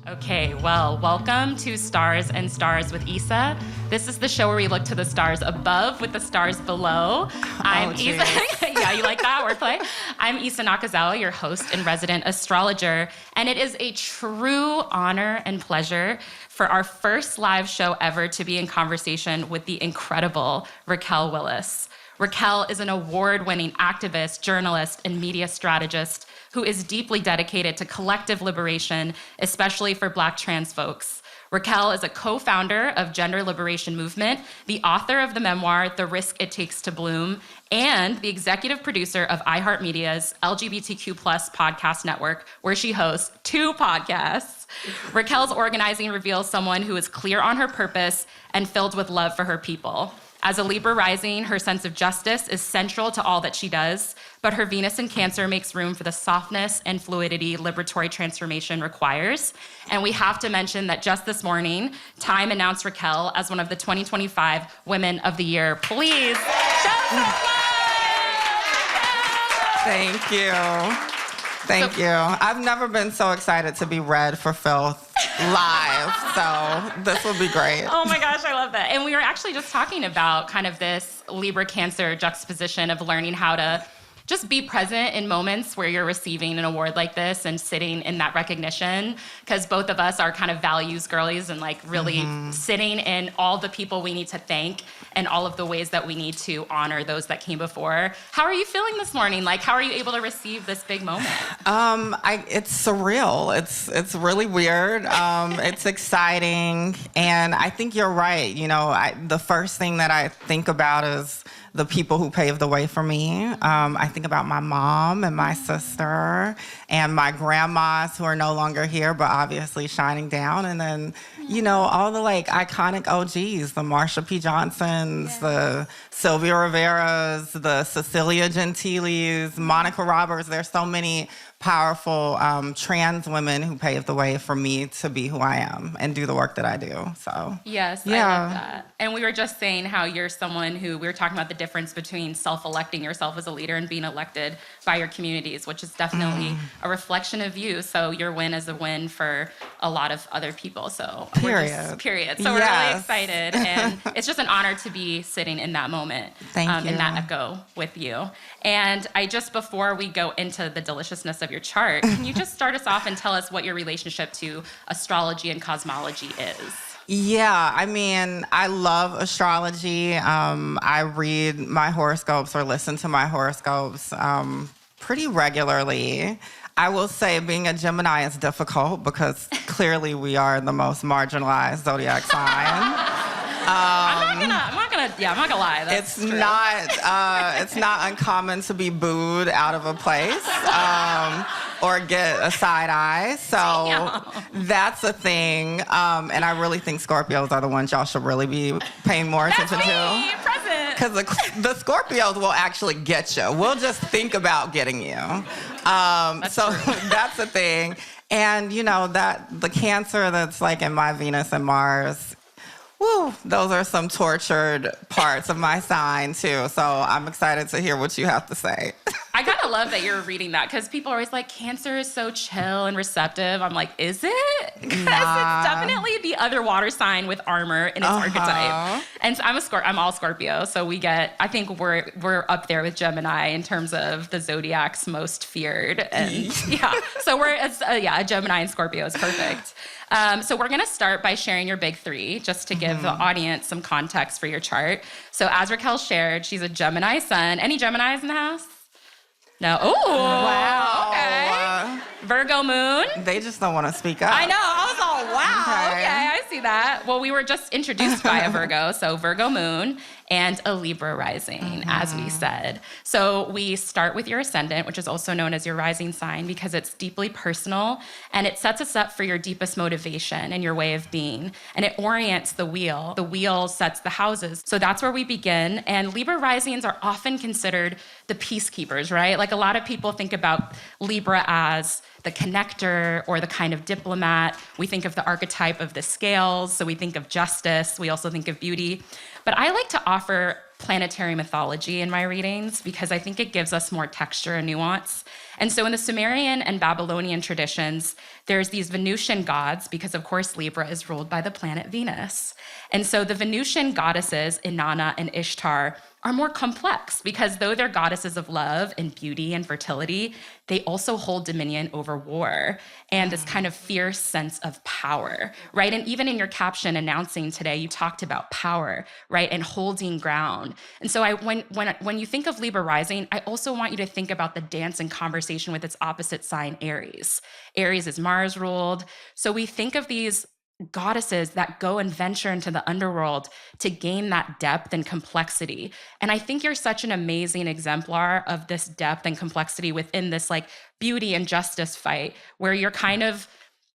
Okay, well, welcome to Stars and Stars with Isa. This is the show where we look to the stars above with the stars below. I'm Isa. Yeah, you like that wordplay? I'm Isa Nakazawa, your host and resident astrologer, and it is a true honor and pleasure for our first live show ever to be in conversation with the incredible Raquel Willis. Raquel is an award-winning activist, journalist, and media strategist who is deeply dedicated to collective liberation, especially for Black trans folks. Raquel is a co-founder of Gender Liberation Movement, the author of the memoir, The Risk It Takes to Bloom, and the executive producer of iHeartMedia's LGBTQ+ podcast network, where she hosts 2 podcasts. Raquel's organizing reveals someone who is clear on her purpose and filled with love for her people. As a Libra rising, her sense of justice is central to all that she does, but her Venus in Cancer makes room for the softness and fluidity liberatory transformation requires. And we have to mention that just this morning, Time announced Raquel as one of the 2025 Women of the Year. Please, show some love! Thank you. Thank you. I've never been so excited to be read for Filth live, so this will be great. Oh my gosh, I love that. And we were actually just talking about kind of this Libra-Cancer juxtaposition of learning how to just be present in moments where you're receiving an award like this and sitting in that recognition, because both of us are kind of values girlies and like really sitting in all the people we need to thank and all of the ways that we need to honor those that came before. How are you feeling this morning? Like, how are you able to receive this big moment? It's surreal. It's really weird. It's exciting, and I think you're right. You know, the first thing that I think about is the people who paved the way for me. I think about my mom and my sister and my grandmas who are no longer here, but obviously shining down. And then, you know, all the like iconic OGs, the Marsha P. Johnsons, the Sylvia Riveras, the Cecilia Gentiles, Monica Roberts. There's so many powerful trans women who paved the way for me to be who I am and do the work that I do. So yes, yeah. I love that. And we were just saying how you're someone who, we were talking about the difference between self-electing yourself as a leader and being elected by your communities, which is definitely a reflection of you. So your win is a win for a lot of other people. So period. So we're really excited, and it's just an honor to be sitting in that moment, Thank you. in that echo with you. And before we go into the deliciousness of your chart, can you just start us off and tell us what your relationship to astrology and cosmology is? Yeah, I mean, I love astrology. I read my horoscopes or listen to my horoscopes pretty regularly. I will say being a Gemini is difficult because clearly we are the most marginalized zodiac sign. I'm not gonna lie. That's true. It's not uncommon to be booed out of a place or get a side eye. So that's a thing. And I really think Scorpios are the ones y'all should really be paying more attention to. Present. Because the Scorpios will actually get you. We'll just think about getting you. That's a thing. And you know that the Cancer that's like in my Venus and Mars. Woo, those are some tortured parts of my sign, too. So I'm excited to hear what you have to say. I gotta love that you're reading that, because people are always like, Cancer is so chill and receptive. I'm like, is it? Because it's definitely the other water sign with armor in its archetype. And so I'm all Scorpio, so I think we're up there with Gemini in terms of the zodiac's most feared. And so a Gemini and Scorpio is perfect. So we're gonna start by sharing your big 3, just to give the audience some context for your chart. So as Raquel shared, she's a Gemini sun. Any Geminis in the house? No. Oh, wow. Okay. Virgo moon. They just don't want to speak up. I know. I was all, wow. Okay, I see that. Well, we were just introduced by a Virgo, so Virgo moon and a Libra rising, as we said. So we start with your ascendant, which is also known as your rising sign, because it's deeply personal and it sets us up for your deepest motivation and your way of being. And it orients the wheel. The wheel sets the houses. So that's where we begin. And Libra risings are often considered the peacekeepers, right? Like a lot of people think about Libra as the connector or the kind of diplomat. We think of the archetype of the scales, so we think of justice. We also think of beauty. But I like to offer planetary mythology in my readings because I think it gives us more texture and nuance. And so in the Sumerian and Babylonian traditions, there's these Venusian gods because, of course, Libra is ruled by the planet Venus. And so the Venusian goddesses, Inanna and Ishtar, are more complex because though they're goddesses of love and beauty and fertility, they also hold dominion over war and this kind of fierce sense of power, right? And even in your caption announcing today, you talked about power, right? And holding ground. And so when you think of Libra rising, I also want you to think about the dance and conversation with its opposite sign, Aries. Aries is Mars ruled. So we think of these goddesses that go and venture into the underworld to gain that depth and complexity. And I think you're such an amazing exemplar of this depth and complexity within this like beauty and justice fight, where you're kind of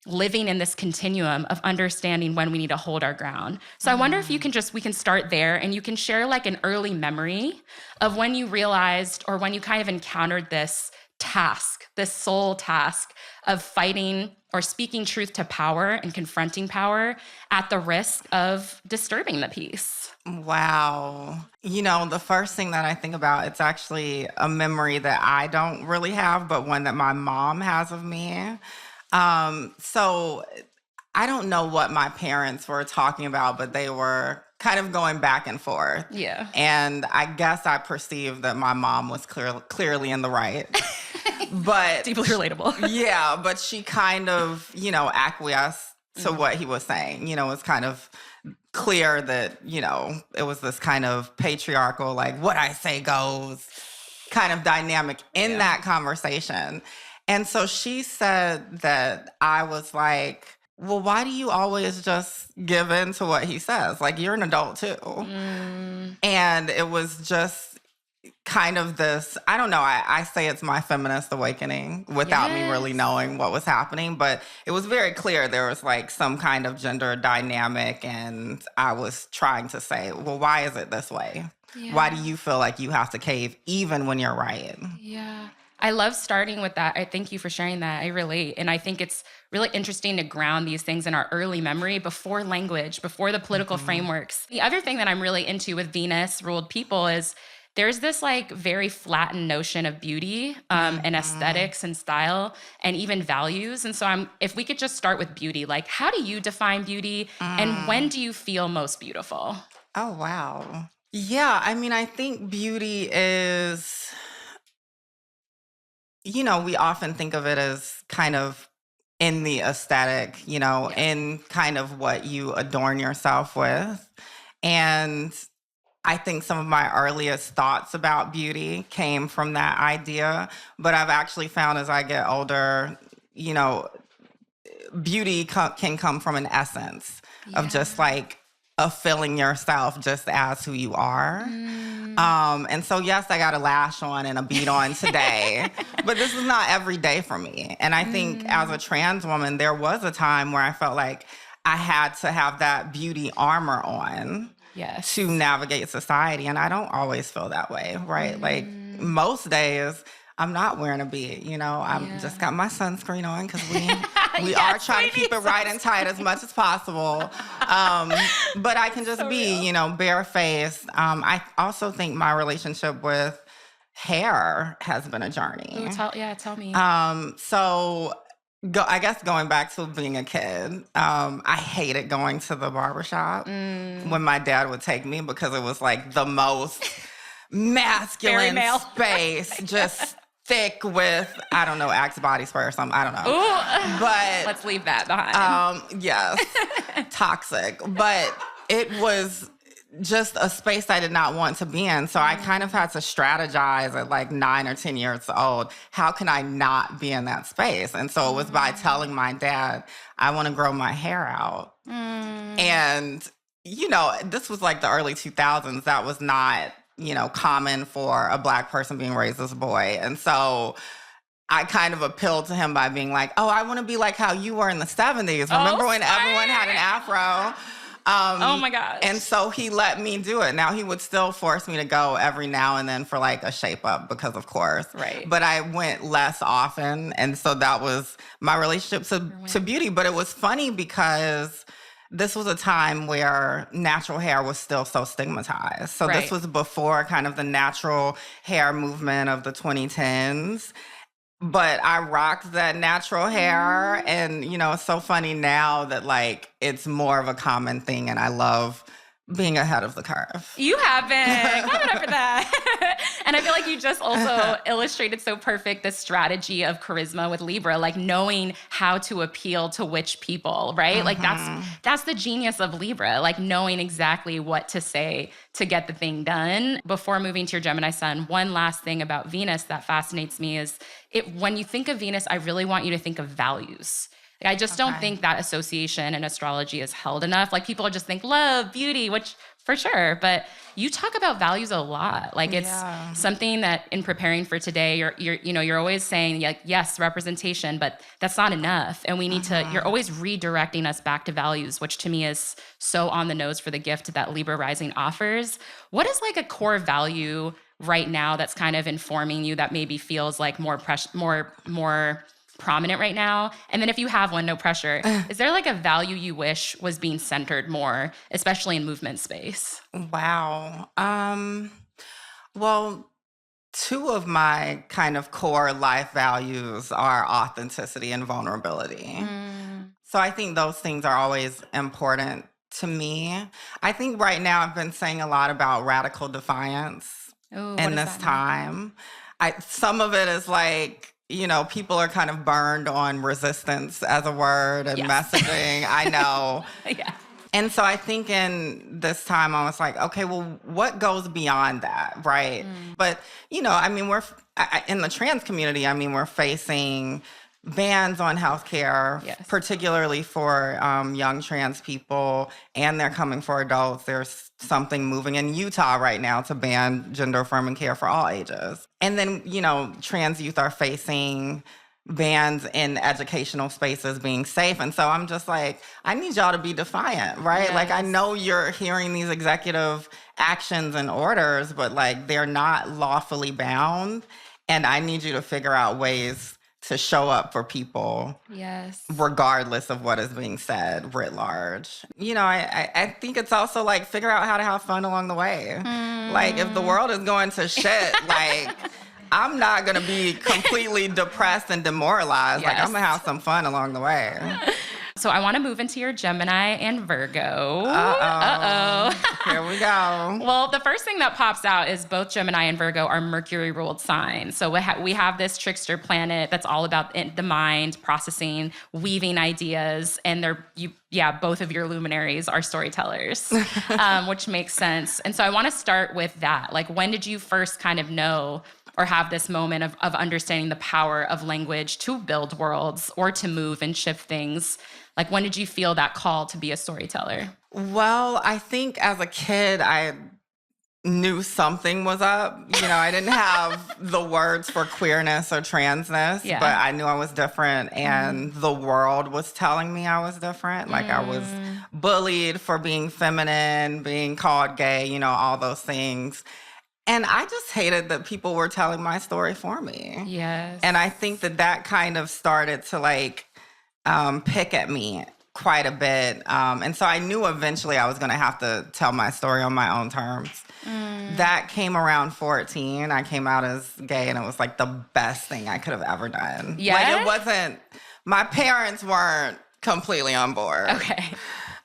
living in this continuum of understanding when we need to hold our ground. So I wonder if we can start there and you can share like an early memory of when you realized or when you kind of encountered this task, this soul task of fighting or speaking truth to power and confronting power at the risk of disturbing the peace. Wow. The first thing that I think about, it's actually a memory that I don't really have, but one that my mom has of me. So I don't know what my parents were talking about, but they were kind of going back and forth. Yeah. And I guess I perceived that my mom was clearly in the right. But deeply relatable. Yeah, but she kind of, acquiesced to what he was saying. It's kind of clear that, it was this kind of patriarchal, like what I say goes kind of dynamic in that conversation. And so she said that I was like, well, why do you always just give in to what he says? Like, you're an adult too. And it was just kind of this, I don't know, I say it's my feminist awakening without me really knowing what was happening, but it was very clear there was like some kind of gender dynamic, and I was trying to say, well, why is it this way? Yeah. Why do you feel like you have to cave even when you're right? Yeah. I love starting with that. I thank you for sharing that. I relate. And I think it's really interesting to ground these things in our early memory before language, before the political frameworks. The other thing that I'm really into with Venus ruled people is there's this like very flattened notion of beauty and aesthetics and style and even values. And so if we could just start with beauty, like how do you define beauty and when do you feel most beautiful? Oh, wow. Yeah, I mean, I think beauty is, we often think of it as kind of in the aesthetic, in kind of what you adorn yourself with. And I think some of my earliest thoughts about beauty came from that idea. But I've actually found as I get older, beauty can come from an essence of just like of feeling yourself just as who you are. And so, yes, I got a lash on and a bead on today, but this is not every day for me. And I think as a trans woman, there was a time where I felt like I had to have that beauty armor on to navigate society. And I don't always feel that way, right? Like most days, I'm not wearing a bead, I'm just got my sunscreen on because we are trying to keep it right and tight as much as possible. But I can just be, barefaced. I also think my relationship with hair has been a journey. Ooh, tell me. I guess going back to being a kid, I hated going to the barbershop when my dad would take me because it was like the most masculine space, just thick with, I don't know, Axe body spray or something. I don't know. Ooh. But let's leave that behind. Yes, toxic. But it was just a space I did not want to be in. So I kind of had to strategize at like 9 or 10 years old. How can I not be in that space? And so it was by telling my dad, I want to grow my hair out. And, this was like the early 2000s. That was not, common for a Black person being raised as a boy. And so I kind of appealed to him by being like, oh, I want to be like how you were in the 70s. Remember when everyone had an afro? Oh my gosh. And so he let me do it. Now he would still force me to go every now and then for like a shape up because of course. Right. But I went less often. And so that was my relationship to beauty. But it was funny because this was a time where natural hair was still so stigmatized. So Right. this was before kind of the natural hair movement of the 2010s. But I rocked that natural hair. And, it's so funny now that like it's more of a common thing. And I love being ahead of the curve. You have been. Clap it up for that. And I feel like you just also illustrated so perfect the strategy of charisma with Libra, like knowing how to appeal to which people, right? Like that's the genius of Libra, like knowing exactly what to say to get the thing done. Before moving to your Gemini sun, one last thing about Venus that fascinates me is when you think of Venus, I really want you to think of values. I just don't think that association in astrology is held enough. Like people just think love, beauty, which for sure, but you talk about values a lot. Like it's something that in preparing for today, you're always saying like, yes, representation, but that's not enough. And we need to, you're always redirecting us back to values, which to me is so on the nose for the gift that Libra rising offers. What is like a core value right now that's kind of informing you that maybe feels like more prominent right now? And then if you have one, no pressure, is there like a value you wish was being centered more, especially in movement space? Wow. Well, two of my kind of core life values are authenticity and vulnerability. So I think those things are always important to me. I think right now I've been saying a lot about radical defiance in this time. Some of it is like, people are kind of burned on resistance as a word and messaging. I know. And so I think in this time, I was like, okay, well, what goes beyond that, right? But, we're in the trans community, we're facing bans on healthcare, particularly for young trans people, and they're coming for adults. There's something moving in Utah right now to ban gender-affirming care for all ages. And then, trans youth are facing bans in educational spaces being safe. And so I'm just like, I need y'all to be defiant, right? Yes. Like, I know you're hearing these executive actions and orders, but like, they're not lawfully bound. And I need you to figure out ways to show up for people, regardless of what is being said writ large. I think it's also like figure out how to have fun along the way. Like if the world is going to shit, like I'm not going to be completely depressed and demoralized. Like I'm going to have some fun along the way. So I want to move into your Gemini and Virgo. Here we go. Well, the first thing that pops out is both Gemini and Virgo are Mercury-ruled signs. So we have this trickster planet that's all about the mind, processing, weaving ideas, and both of your luminaries are storytellers, which makes sense. And so I want to start with that. Like, when did you first kind of know or have this moment of understanding the power of language to build worlds or to move and shift things? Like, when did you feel that call to be a storyteller? Well, I think as a kid, I knew something was up. I didn't have the words for queerness or transness, but I knew I was different, and the world was telling me I was different. Like I was bullied for being feminine, being called gay, all those things. And I just hated that people were telling my story for me. Yes. And I think that kind of started to like pick at me quite a bit. And so I knew eventually I was going to have to tell my story on my own terms. That came around 14. I came out as gay, and it was like the best thing I could have ever done. Yeah. Like it wasn't, my parents weren't completely on board. Okay.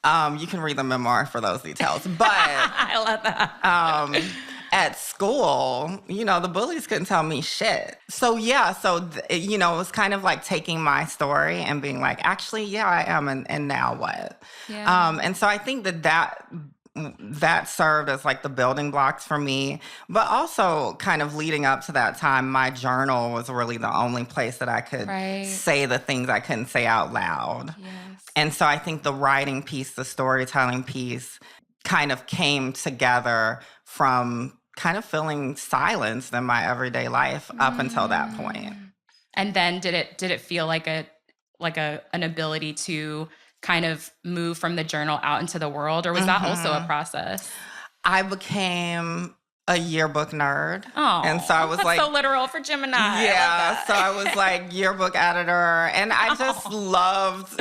You can read the memoir for those details. But I love that. At school, the bullies couldn't tell me shit. So it was kind of like taking my story and being like, actually, I am, and now what? Yeah. And so I think that served as like the building blocks for me. But also kind of leading up to that time, my journal was really the only place that I could say the things I couldn't say out loud. Yes. And so I think the writing piece, the storytelling piece kind of came together from kind of feeling silenced in my everyday life up until that point. And then did it feel like an ability to kind of move from the journal out into the world, or was that also a process? I became a yearbook nerd. Oh, and so I was that's like, so literal for Gemini. yeah. So I was like yearbook editor, and I just loved,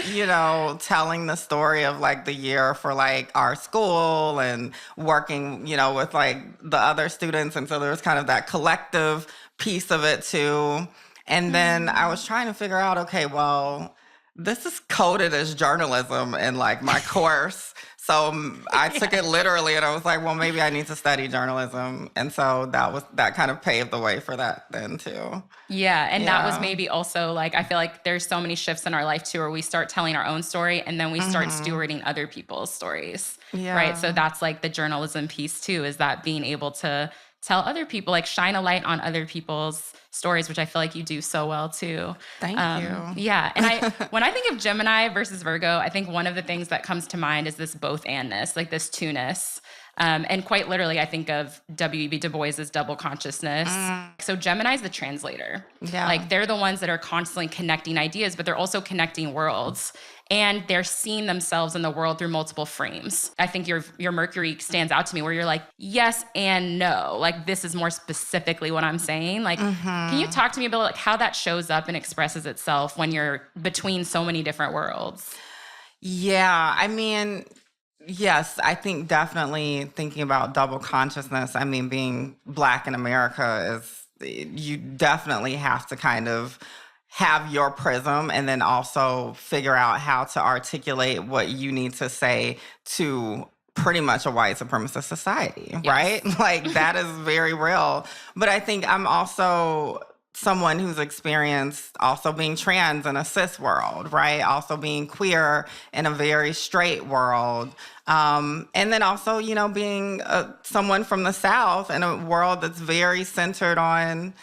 telling the story of like the year for like our school and working, with like the other students. And so there was kind of that collective piece of it too. And then I was trying to figure out, okay, well, this is coded as journalism in like my course. So I took it literally, and I was like, well, maybe I need to study journalism. And so that kind of paved the way for that then too. Yeah. And that was maybe also like, I feel like there's so many shifts in our life too, where we start telling our own story and then we start stewarding other people's stories. Yeah. Right. So that's like the journalism piece too, is that being able to tell other people, like shine a light on other people's stories, which I feel like you do so well too. Thank you. Yeah. And when I think of Gemini versus Virgo, I think one of the things that comes to mind is this both andness, like this two-ness. And quite literally, I think of W.E.B. Du Bois's double consciousness. So Gemini is the translator. Yeah. Like they're the ones that are constantly connecting ideas, but they're also connecting worlds. And they're seeing themselves in the world through multiple frames. I think your Mercury stands out to me where you're like, yes and no. Like this is more specifically what I'm saying. Like, can you talk to me about like how that shows up and expresses itself when you're between so many different worlds? Yeah, I mean, yes, I think definitely thinking about double consciousness. I mean, being Black in America you definitely have to kind of have your prism and then also figure out how to articulate what you need to say to pretty much a white supremacist society, right? Like that is very real. But I think I'm also someone who's experienced also being trans in a cis world, right? Also being queer in a very straight world. And then also, being someone from the South in a world that's very centered on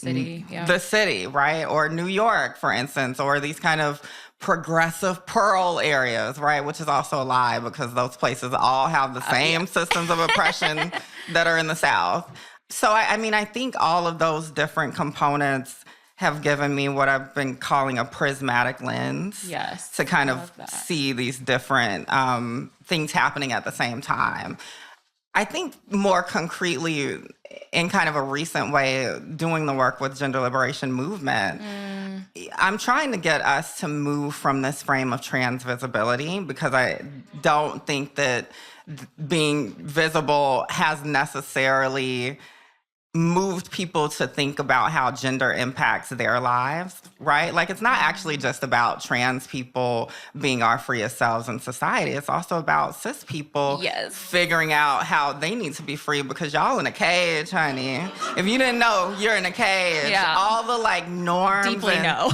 the city, right? Or New York, for instance, or these kind of progressive pearl areas, right? Which is also a lie because those places all have the same systems of oppression that are in the South. So, I think all of those different components have given me what I've been calling a prismatic lens. Yes. To kind of see these different things happening at the same time. I think more concretely, in kind of a recent way, doing the work with Gender Liberation Movement, I'm trying to get us to move from this frame of trans visibility because I don't think that being visible has necessarily moved people to think about how gender impacts their lives, right? Like, it's not actually just about trans people being our freest selves in society. It's also about cis people figuring out how they need to be free because y'all in a cage, honey. If you didn't know, you're in a cage. Yeah. All the, like, norms Deeply know.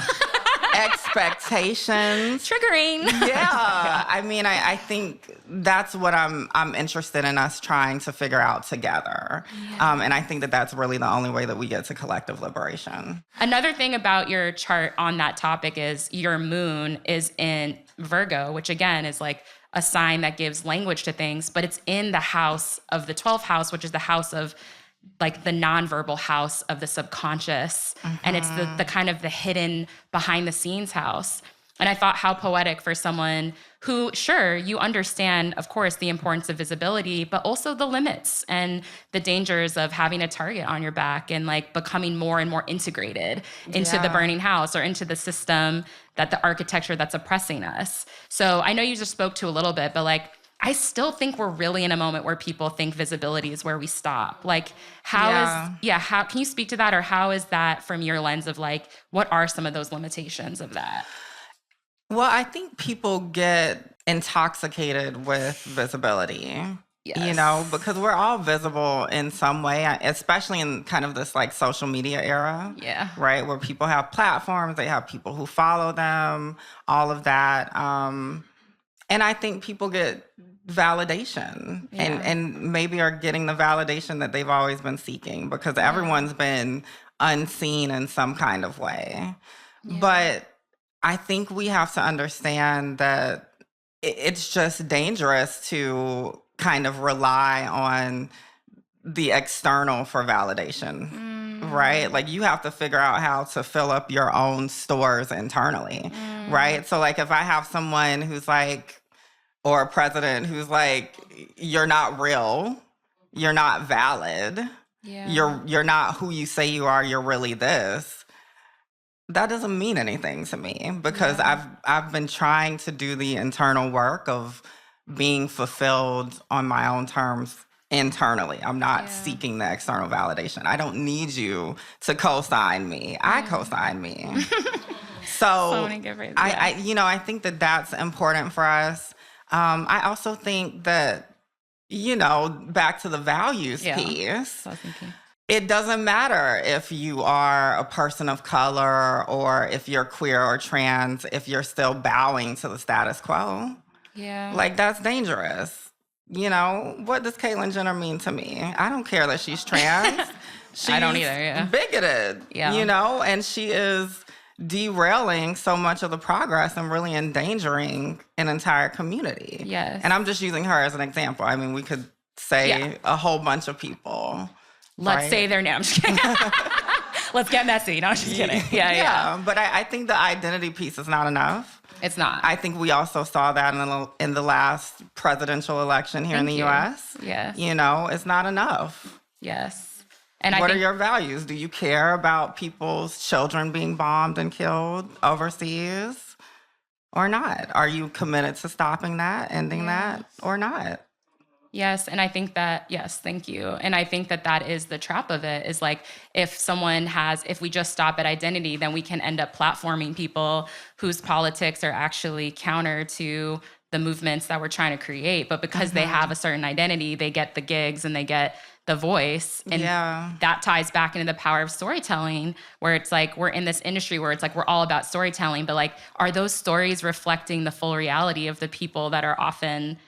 expectations. Triggering. Yeah. I think that's what I'm interested in us trying to figure out together. Yeah. And I think that that's really the only way that we get to collective liberation. Another thing about your chart on that topic is your moon is in Virgo, which again is like a sign that gives language to things, but it's in the house of the 12th house, which is the house of like the nonverbal house of the subconscious. And it's the kind of the hidden behind the scenes house. And I thought how poetic for someone who, sure, you understand, of course, the importance of visibility, but also the limits and the dangers of having a target on your back and like becoming more and more integrated into the burning house or into the system that the architecture that's oppressing us. So I know you just spoke to a little bit, but like, I still think we're really in a moment where people think visibility is where we stop. Like, how can you speak to that? Or how is that from your lens of like, what are some of those limitations of that? Well, I think people get intoxicated with visibility, because we're all visible in some way, especially in kind of this like social media era, right? Where people have platforms, they have people who follow them, all of that. And I think people get validation and maybe are getting the validation that they've always been seeking because everyone's been unseen in some kind of way. Yeah. But I think we have to understand that it's just dangerous to kind of rely on the external for validation, right? Like you have to figure out how to fill up your own stores internally, right? So like if I have someone who's like, or a president who's like, you're not real, you're not valid. Yeah. You're not who you say you are. You're really this. That doesn't mean anything to me because I've been trying to do the internal work of being fulfilled on my own terms internally. I'm not seeking the external validation. I don't need you to co-sign me. I co-sign me. So many good phrases. I think that that's important for us. I also think that, back to the values piece. I was thinking. It doesn't matter if you are a person of color or if you're queer or trans, if you're still bowing to the status quo. Yeah. Like, that's dangerous. What does Caitlyn Jenner mean to me? I don't care that she's trans. I don't either, bigoted, and she is derailing so much of the progress and really endangering an entire community. Yes. And I'm just using her as an example. I mean, we could say a whole bunch of people. Let's say their name. I'm just kidding. Let's get messy. No, I'm just kidding. Yeah. But I think the identity piece is not enough. It's not. I think we also saw that in the last presidential election here in the U.S. Yes. It's not enough. Yes. And what are your values? Do you care about people's children being bombed and killed overseas or not? Are you committed to stopping that, ending that, or not? Yes, and I think that, yes, thank you. And I think that that is the trap of it, is like, if we just stop at identity, then we can end up platforming people whose politics are actually counter to the movements that we're trying to create. But because they have a certain identity, they get the gigs and they get the voice. And that ties back into the power of storytelling, where it's like, we're in this industry where it's like, we're all about storytelling, but like, are those stories reflecting the full reality of the people that are often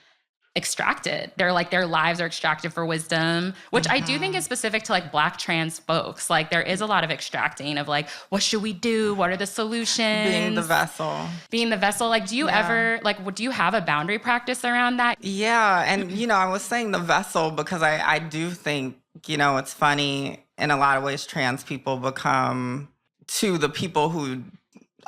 extracted? They're like, their lives are extracted for wisdom, which I do think is specific to like Black trans folks. Like, there is a lot of extracting of like, what should we do? What are the solutions? Being the vessel. Like, do you ever, like, do you have a boundary practice around that? Yeah. And, I was saying the vessel because I do think, it's funny, in a lot of ways, trans people become, to the people who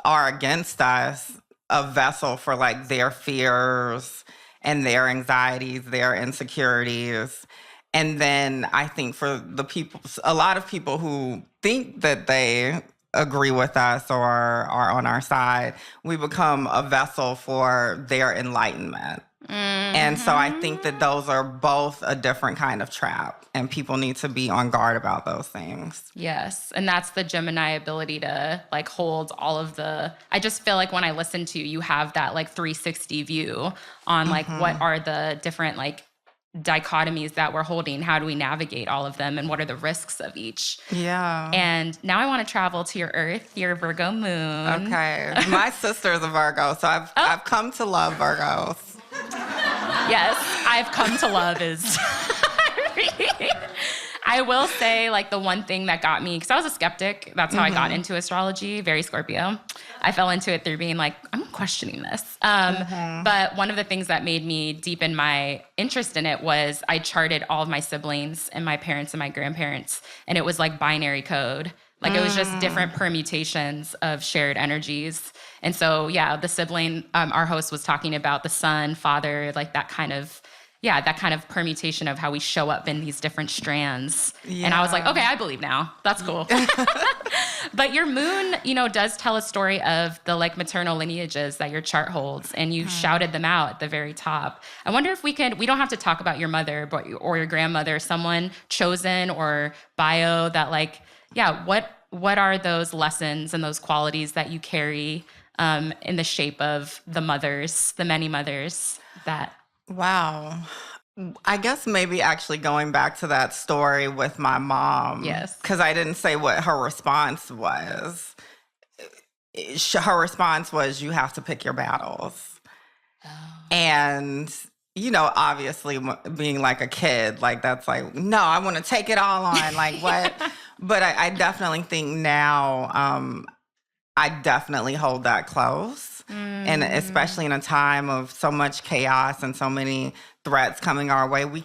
are against us, a vessel for like their fears and their anxieties, their insecurities. And then I think for a lot of people who think that they agree with us or are on our side, we become a vessel for their enlightenment. And so I think that those are both a different kind of trap, and people need to be on guard about those things. Yes. And that's the Gemini ability to like hold all of I just feel like when I listen to you, you have that like 360 view on like what are the different like dichotomies that we're holding, how do we navigate all of them, and what are the risks of each. Yeah. And now I want to travel to your Earth, your Virgo moon. Okay. My sister is a Virgo, so I've come to love Virgos. Yes, I've come to love is I will say, like, the one thing that got me, because I was a skeptic, that's how I got into astrology, very Scorpio. I fell into it through being like, I'm questioning this. But one of the things that made me deepen my interest in it was I charted all of my siblings and my parents and my grandparents, and it was like binary code. Like, it was just different permutations of shared energies. And so, yeah, the sibling, our host was talking about the son, father, like that kind of permutation of how we show up in these different strands. Yeah. And I was like, okay, I believe now. That's cool. But your moon, does tell a story of the like maternal lineages that your chart holds, and you shouted them out at the very top. I wonder if we don't have to talk about your mother, or your grandmother, someone chosen or bio that like, yeah, what are those lessons and those qualities that you carry in the shape of the many mothers that... Wow. I guess maybe actually going back to that story with my mom. Yes. Because I didn't say what her response was. Her response was, you have to pick your battles. Oh. And, obviously being like a kid, like that's like, no, I want to take it all on. Like what? But I definitely think now, I definitely hold that close. And especially in a time of so much chaos and so many threats coming our way, we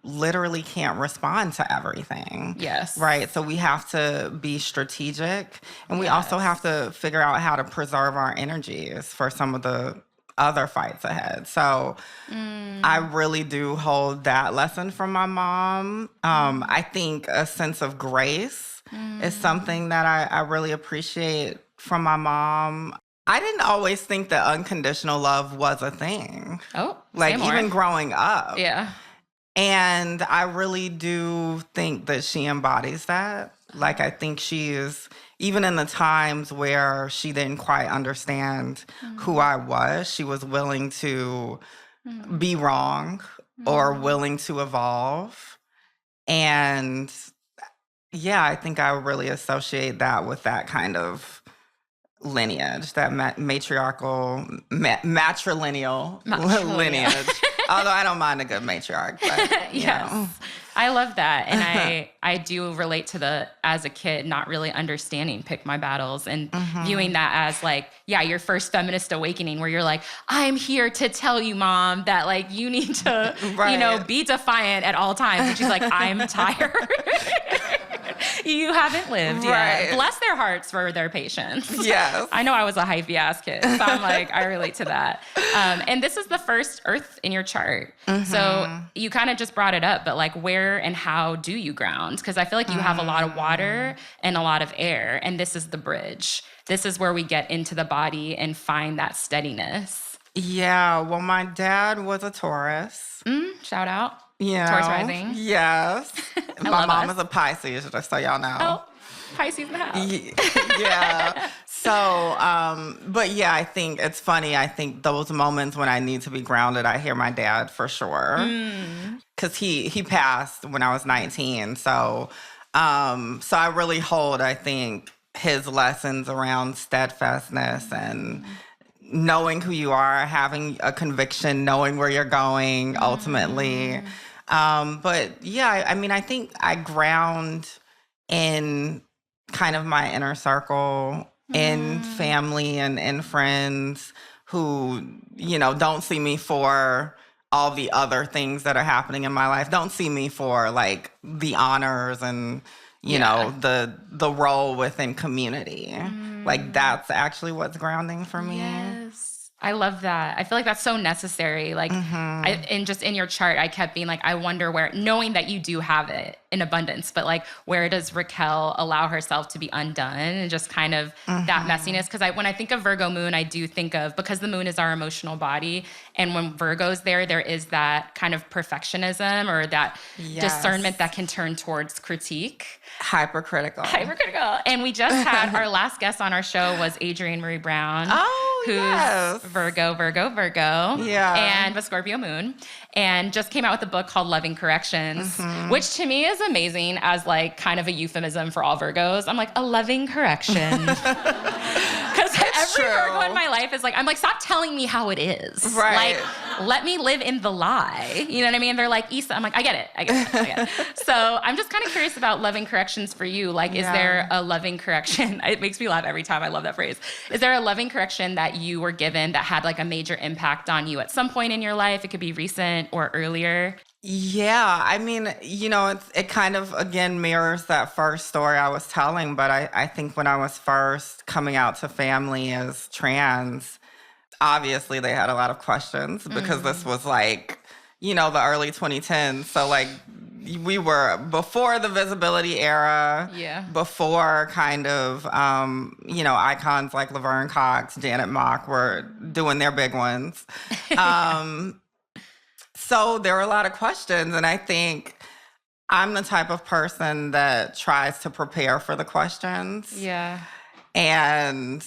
literally can't respond to everything. Yes. Right? So we have to be strategic. And we also have to figure out how to preserve our energies for some of the other fights ahead. So I really do hold that lesson from my mom. I think a sense of grace is something that I really appreciate from my mom. I didn't always think that unconditional love was a thing. Oh, like even growing up. Yeah. And I really do think that she embodies that. Like, I think she is, even in the times where she didn't quite understand who I was, she was willing to be wrong or willing to evolve. And yeah, I think I really associate that with that kind of lineage, that matriarchal, matrilineal lineage. Although I don't mind a good matriarch, but yes, I love that, and I do relate to as a kid not really understanding pick my battles and viewing that as like, yeah, your first feminist awakening where you're like, I'm here to tell you, mom, that like you need to be defiant at all times, and she's like, I'm tired. You haven't lived yet. Bless their hearts for their patience. Yes. I know I was a hypey ass kid, so I'm like, I relate to that. And this is the first Earth in your chart. So you kind of just brought it up, but like where and how do you ground? Because I feel like you have a lot of water and a lot of air, and this is the bridge. This is where we get into the body and find that steadiness. Yeah, well, my dad was a Taurus. Shout out. Yeah. Taurus rising. Yes. My mom is a Pisces, just so y'all know. Oh, Pisces in the house. Yeah. So, but yeah, I think it's funny. I think those moments when I need to be grounded, I hear my dad for sure. Because he passed when I was 19. So I really hold, I think, his lessons around steadfastness and knowing who you are, having a conviction, knowing where you're going ultimately. But yeah, I mean, I think I ground in kind of my inner circle, in family and in friends who, don't see me for all the other things that are happening in my life. Don't see me for like the honors and, you know, the role within community. Like that's actually what's grounding for me. Yes. I love that. I feel like that's so necessary. Like, and just in your chart, I kept being like, I wonder where, knowing that you do have it in abundance, but like, where does Raquel allow herself to be undone and just kind of that messiness? Because when I think of Virgo moon, I do think of, because the moon is our emotional body, and when Virgo's there is that kind of perfectionism or that discernment that can turn towards critique. Hypercritical. And we just had our last guest on our show was Adrienne Marie Brown. Who's Virgo. Yeah. And a Scorpio moon. And just came out with a book called Loving Corrections, which to me is amazing as like kind of a euphemism for all Virgos. I'm like, a loving correction. Because every Virgo in my life is like, I'm like, stop telling me how it is. Right. Like, let me live in the lie. You know what I mean? They're like, Isa. I'm like, I get it. So I'm just kind of curious about loving corrections for you. Like, is there a loving correction? It makes me laugh every time. I love that phrase. Is there a loving correction that you were given that had like a major impact on you at some point in your life? It could be recent or earlier. Yeah, I mean, it kind of, again, mirrors that first story I was telling, but I think when I was first coming out to family as trans, obviously they had a lot of questions because this was like, the early 2010s. So like we were before the visibility era, before kind of, icons like Laverne Cox, Janet Mock were doing their big ones. So there were a lot of questions, and I think I'm the type of person that tries to prepare for the questions. Yeah. And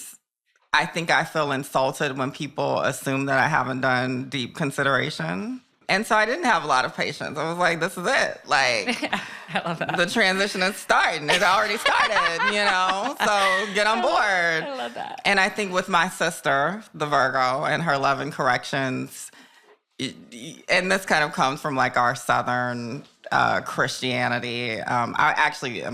I think I feel insulted when people assume that I haven't done deep consideration. And so I didn't have a lot of patience. I was like, this is it. Like, I love that. The transition is starting. It already started, so get on board. I love that. And I think with my sister, the Virgo, and her loving corrections, and this kind of comes from like our Southern Christianity. I actually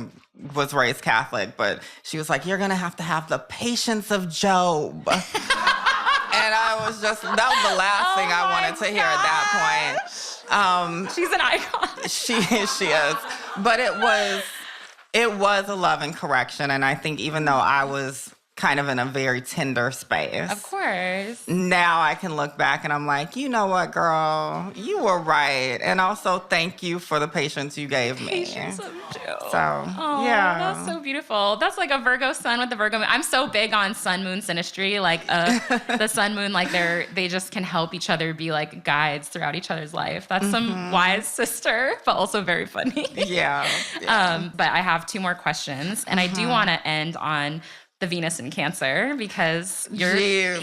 was raised Catholic, but she was like, you're going to have the patience of Job. And I was just, that was the last thing I wanted to hear at that point. She's an icon. She is. But it was a loving correction. And I think even though I was kind of in a very tender space. Of course. Now I can look back and I'm like, you know what, girl? You were right. And also thank you for the patience you gave me. Patience of Joe. So, yeah. That's so beautiful. That's like a Virgo sun with the Virgo moon. I'm so big on sun moon synastry. Like the sun moon, like they just can help each other be like guides throughout each other's life. That's some wise sister, but also very funny. Yeah. But I have 2 more questions, and I do want to end on the Venus in Cancer because yeah,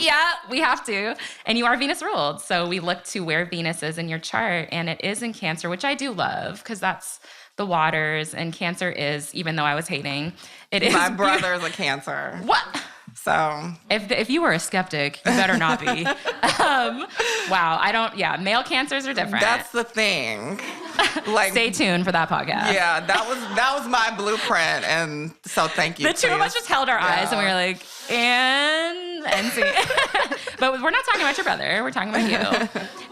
we have to. And you are Venus ruled. So we look to where Venus is in your chart, and it is in Cancer, which I do love because that's the waters, and Cancer is, even though I was hating, it is. My brother is a Cancer. What? So if you were a skeptic, you better not be. Wow, male Cancers are different. that's the thing. Like, stay tuned for that podcast. Yeah, that was my blueprint, and so thank you. The 2 of us just held our eyes and we were like, and see. But we're not talking about your brother. We're talking about you.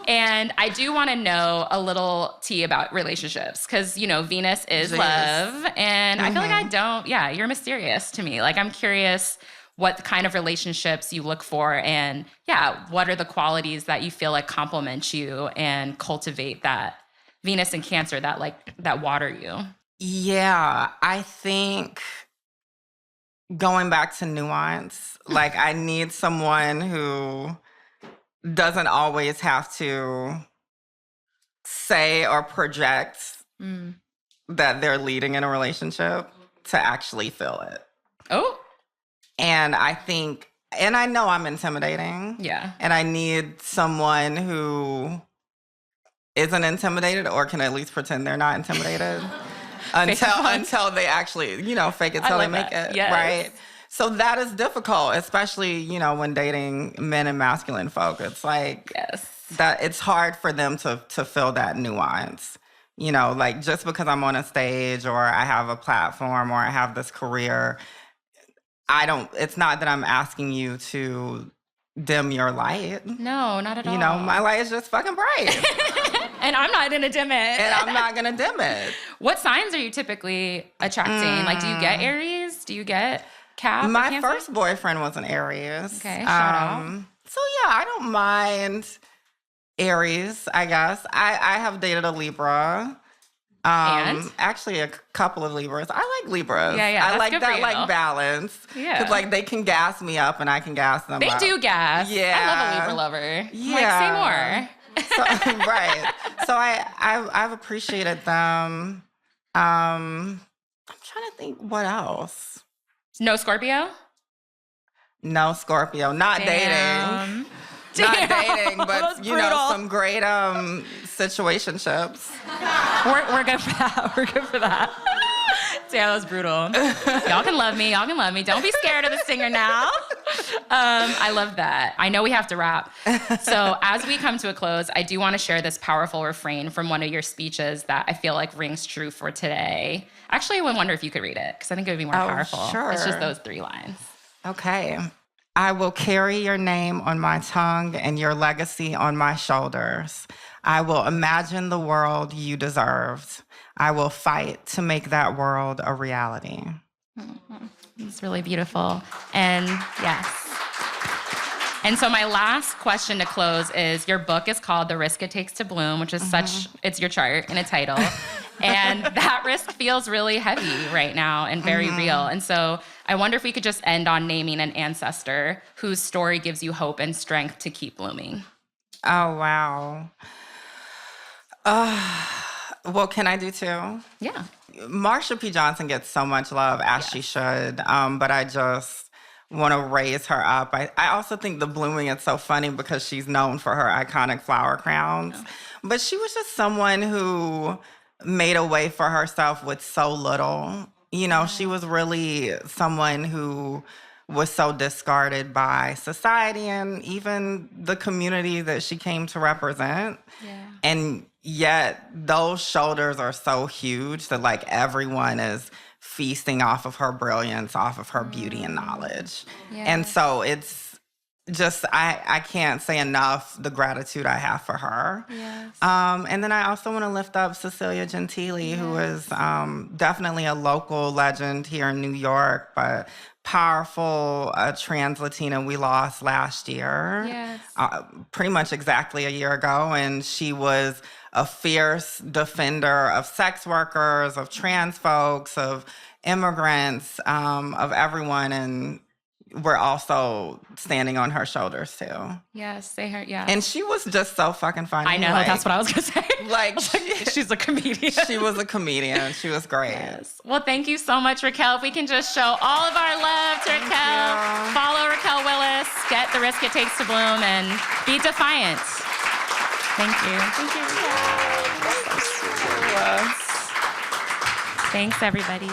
And I do want to know a little tea about relationships because, Venus is love. And I feel like you're mysterious to me. Like, I'm curious what kind of relationships you look for and, what are the qualities that you feel like complement you and cultivate that Venus and Cancer that water you. Yeah, I think going back to nuance, like I need someone who doesn't always have to say or project that they're leading in a relationship to actually feel it. Oh. And I think, and I know I'm intimidating. Yeah. And I need someone who isn't intimidated or can at least pretend they're not intimidated until they actually, fake it till they make it. Yes. Right? So that is difficult, especially, when dating men and masculine folk. It's like that it's hard for them to feel that nuance. Like just because I'm on a stage or I have a platform or I have this career, it's not that I'm asking you to dim your light. No, not at all. My light is just fucking bright. And I'm not gonna dim it. And I'm not gonna dim it. What signs are you typically attracting? Like, do you get Aries? Do you get Cap? My first boyfriend was an Aries. Okay, shout out. So yeah, I don't mind Aries, I guess. I have dated a Libra. And? Actually a couple of Libras. I like Libras. Yeah, I like good that for you. like balance. Yeah. Because like they can gas me up and I can gas them They up. do gas. Yeah. I love a Libra lover. Yeah. Like, say more. So, right. So I've appreciated them. I'm trying to think what else. No Scorpio? No Scorpio. Not dating. Not dating, but some great situationships. We're good for that. We're good for that. Damn, that was brutal. Y'all can love me. Y'all can love me. Don't be scared of the singer now. I love that. I know we have to wrap. So as we come to a close, I do want to share this powerful refrain from one of your speeches that I feel like rings true for today. Actually, I would wonder if you could read it because I think it would be more powerful. Sure. It's just those 3 lines. Okay. I will carry your name on my tongue and your legacy on my shoulders. I will imagine the world you deserved. I will fight to make that world a reality. Mm-hmm. It's really beautiful. And yes. And so my last question to close is, your book is called The Risk It Takes to Bloom, which is it's your chart in a title. And that risk feels really heavy right now and very real. And so I wonder if we could just end on naming an ancestor whose story gives you hope and strength to keep blooming. Oh, wow. Well, can I do 2? Yeah. Marsha P. Johnson gets so much love, as she should, but I just want to raise her up. I also think the blooming is so funny because she's known for her iconic flower crowns. Yeah. But she was just someone who made a way for herself with so little. She was really someone who was so discarded by society and even the community that she came to represent. Yeah. And yet those shoulders are so huge that like everyone is feasting off of her brilliance, off of her beauty and knowledge. Yeah. And so it's just I can't say enough the gratitude I have for her. Yes. And then I also want to lift up Cecilia Gentile, who is definitely a local legend here in New York, but powerful trans Latina we lost last year. Yes. Pretty much exactly a year ago. And she was a fierce defender of sex workers, of trans folks, of immigrants, of everyone. And we're also standing on her shoulders too. Yes, say her. Yeah. And she was just so fucking funny. I know, that's what I was gonna say. Like, she's a comedian. She was a comedian. She was great. Yes. Well, thank you so much, Raquel. If we can just show all of our love to Raquel. Follow Raquel Willis. Get the risk it takes to bloom and be defiant. Thank you. Thank you, Raquel. Thanks, everybody.